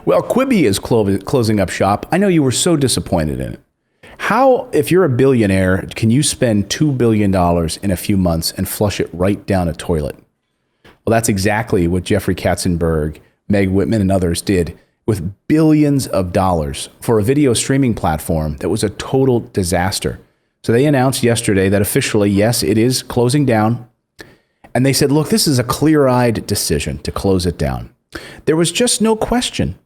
Well, Quibi is closing up shop. I know you were so disappointed in it. How, if you're a billionaire, can you spend $2 billion in a few months and flush it right down a toilet? Well, that's exactly what Jeffrey Katzenberg, Meg Whitman, and others did with billions of dollars for a video streaming platform that was a total disaster. So they announced yesterday that officially, yes, it is closing down. And they said, look, this is a clear-eyed decision to close it down. There was just no question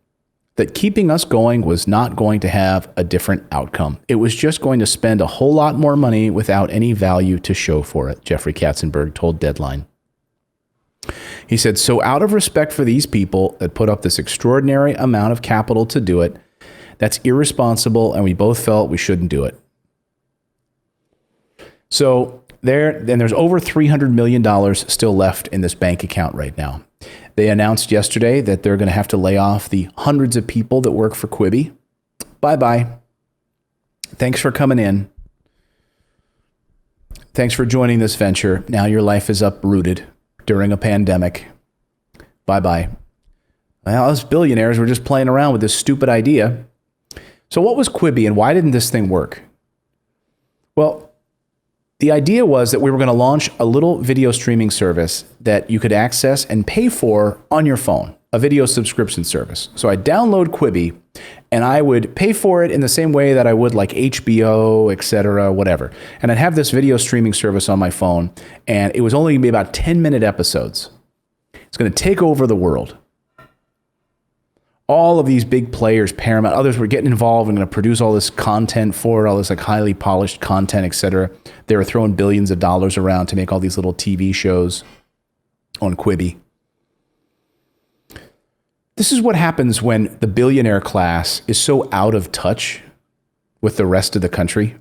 that keeping us going was not going to have a different outcome. It was just going to spend a whole lot more money without any value to show for it, Jeffrey Katzenberg told Deadline. He said, so out of respect for these people that put up this extraordinary amount of capital to do it, that's irresponsible, and we both felt we shouldn't do it. So there's over $300 million still left in this bank account right now. They announced yesterday that they're going to have to lay off the hundreds of people that work for Quibi. Bye-bye. Thanks for coming in. Thanks for joining this venture. Now your life is uprooted during a pandemic. Bye-bye. Well, us billionaires were just playing around with this stupid idea. So what was Quibi and why didn't this thing work? Well, the idea was that we were going to launch a little video streaming service that you could access and pay for on your phone, a video subscription service. So I'd download Quibi and I would pay for it in the same way that I would like HBO, etc., whatever. And I'd have this video streaming service on my phone, and it was only going to be about 10-minute episodes. It's going to take over the world. All of these big players, Paramount, others were getting involved and going to produce all this content for it, all this like highly polished content, etc. They were throwing billions of dollars around to make all these little TV shows on Quibi. This is what happens when the billionaire class is so out of touch with the rest of the country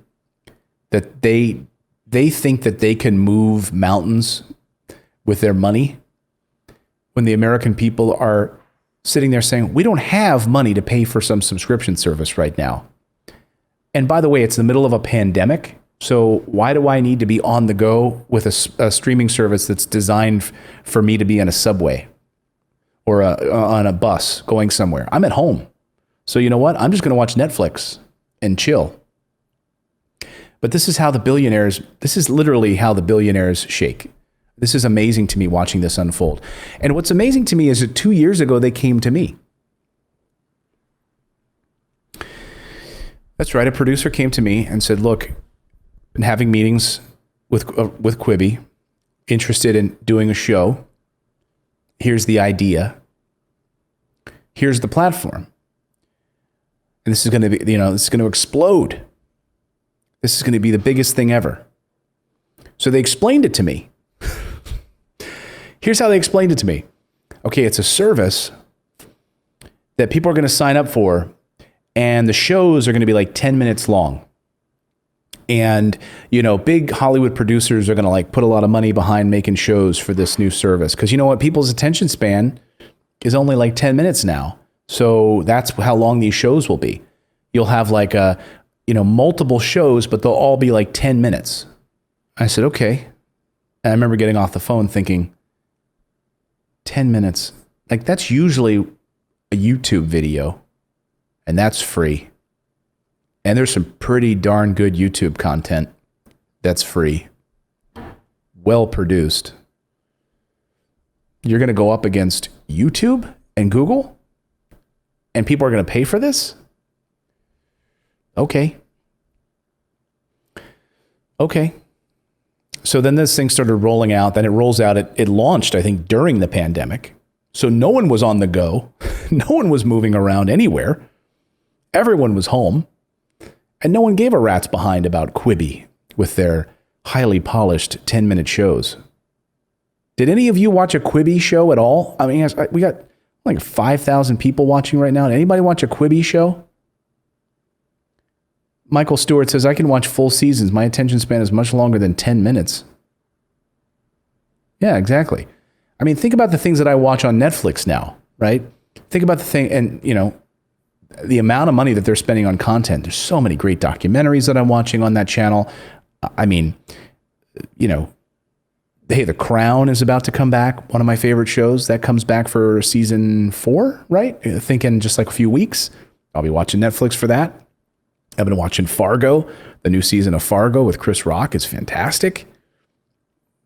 that they think that they can move mountains with their money when the American people are sitting there saying, we don't have money to pay for some subscription service right now. And by the way, it's the middle of a pandemic. So why do I need to be on the go with a streaming service that's designed for me to be in a subway or on a bus going somewhere? I'm at home. So you know what? I'm just going to watch Netflix and chill. But this is literally how the billionaires shake. This is amazing to me watching this unfold. And what's amazing to me is that 2 years ago, they came to me. That's right. A producer came to me and said, look, been having meetings with Quibi, interested in doing a show. Here's the idea. Here's the platform. And this is going to be, this is going to explode. This is going to be the biggest thing ever. So they explained it to me. Here's how they explained it to me. Okay, it's a service that people are going to sign up for, and the shows are going to be like 10 minutes long. And, big Hollywood producers are going to like put a lot of money behind making shows for this new service. Because you know what? People's attention span is only like 10 minutes now. So that's how long these shows will be. You'll have like multiple shows, but they'll all be like 10 minutes. I said, okay. And I remember getting off the phone thinking, 10 minutes, like that's usually a YouTube video, and that's free. And there's some pretty darn good YouTube content that's free, well produced. You're going to go up against YouTube and Google, and people are going to pay for this? Okay. So then this thing started rolling out. Then it rolls out. It launched, I think, during the pandemic. So no one was on the go. No one was moving around anywhere. Everyone was home. And no one gave a rat's behind about Quibi with their highly polished 10-minute shows. Did any of you watch a Quibi show at all? I mean, we got like 5,000 people watching right now. Did anybody watch a Quibi show? Michael Stewart says, I can watch full seasons. My attention span is much longer than 10 minutes. Yeah, exactly. I mean, think about the things that I watch on Netflix now, right? Think about the thing, and, the amount of money that they're spending on content. There's so many great documentaries that I'm watching on that channel. I mean, they Hey, The Crown is about to come back. One of my favorite shows that comes back for season 4, right? I think in just like a few weeks. I'll be watching Netflix for that. I've been watching Fargo, the new season of Fargo with Chris Rock. It's fantastic.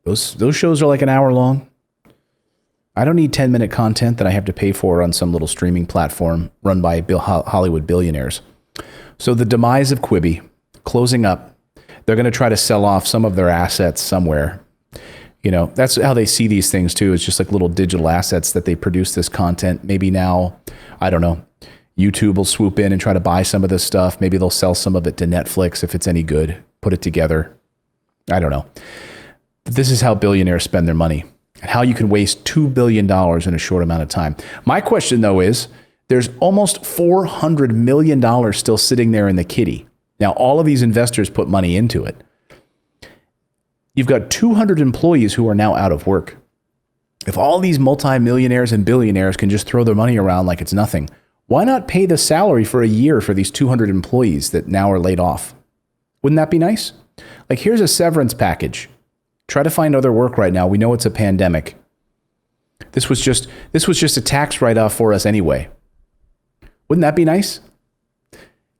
Those shows are like an hour long. I don't need 10-minute content that I have to pay for on some little streaming platform run by Hollywood billionaires. So the demise of Quibi, closing up. They're going to try to sell off some of their assets somewhere. You know, that's how they see these things too. It's just like little digital assets that they produce this content. Maybe now, I don't know, YouTube will swoop in and try to buy some of this stuff. Maybe they'll sell some of it to Netflix if it's any good, put it together. I don't know. But this is how billionaires spend their money and how you can waste $2 billion in a short amount of time. My question though is, there's almost $400 million still sitting there in the kitty. Now, all of these investors put money into it. You've got 200 employees who are now out of work. If all these multimillionaires and billionaires can just throw their money around like it's nothing, why not pay the salary for a year for these 200 employees that now are laid off? Wouldn't that be nice? Like, here's a severance package. Try to find other work right now. We know it's a pandemic. This was just a tax write-off for us anyway. Wouldn't that be nice?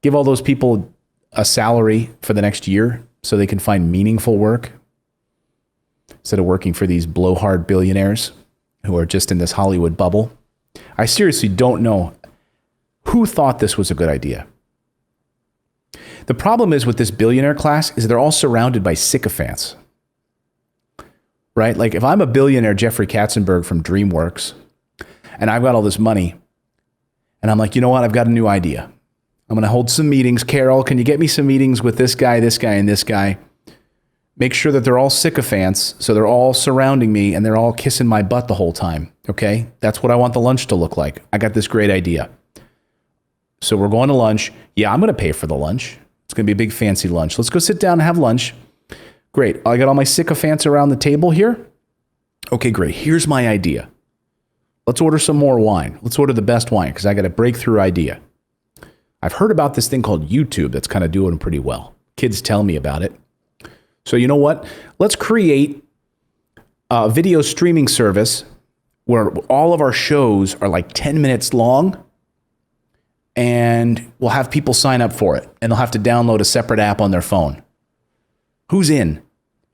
Give all those people a salary for the next year so they can find meaningful work instead of working for these blowhard billionaires who are just in this Hollywood bubble. I seriously don't know who thought this was a good idea. The problem is with this billionaire class is they're all surrounded by sycophants, right? Like if I'm a billionaire, Jeffrey Katzenberg from DreamWorks, and I've got all this money, and I'm like, you know what? I've got a new idea. I'm going to hold some meetings. Carol, can you get me some meetings with this guy, and this guy? Make sure that they're all sycophants, so they're all surrounding me and they're all kissing my butt the whole time, okay? That's what I want the lunch to look like. I got this great idea. So we're going to lunch. Yeah, I'm going to pay for the lunch. It's going to be a big fancy lunch. Let's go sit down and have lunch. Great. I got all my sycophants around the table here. Okay, great. Here's my idea. Let's order some more wine. Let's order the best wine because I got a breakthrough idea. I've heard about this thing called YouTube that's kind of doing pretty well. Kids tell me about it. So you know what? Let's create a video streaming service where all of our shows are like 10 minutes long, and we'll have people sign up for it, and they'll have to download a separate app on their phone. Who's in?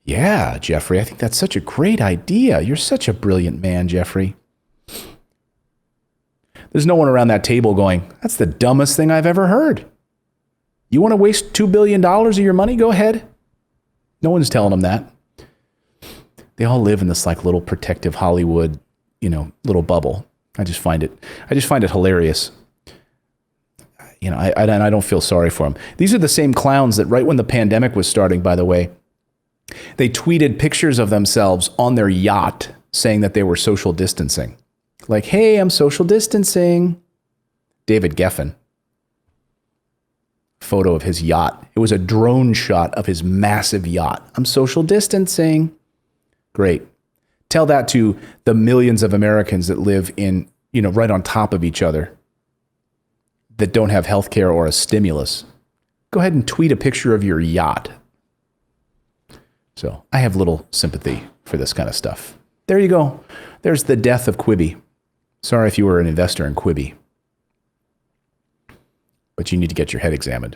Yeah, Jeffrey, I think that's such a great idea. You're such a brilliant man, Jeffrey. There's no one around that table going, that's the dumbest thing I've ever heard. You want to waste $2 billion of your money? Go ahead. No one's telling them that. They all live in this like little protective Hollywood, little bubble. I just find it hilarious. I don't feel sorry for them. These are the same clowns that right when the pandemic was starting, by the way, they tweeted pictures of themselves on their yacht saying that they were social distancing. Like, hey, I'm social distancing. David Geffen. Photo of his yacht. It was a drone shot of his massive yacht. I'm social distancing. Great. Tell that to the millions of Americans that live in, right on top of each other that don't have health care or a stimulus. Go ahead and tweet a picture of your yacht. So I have little sympathy for this kind of stuff. There you go. There's the death of Quibi. Sorry if you were an investor in Quibi, but you need to get your head examined.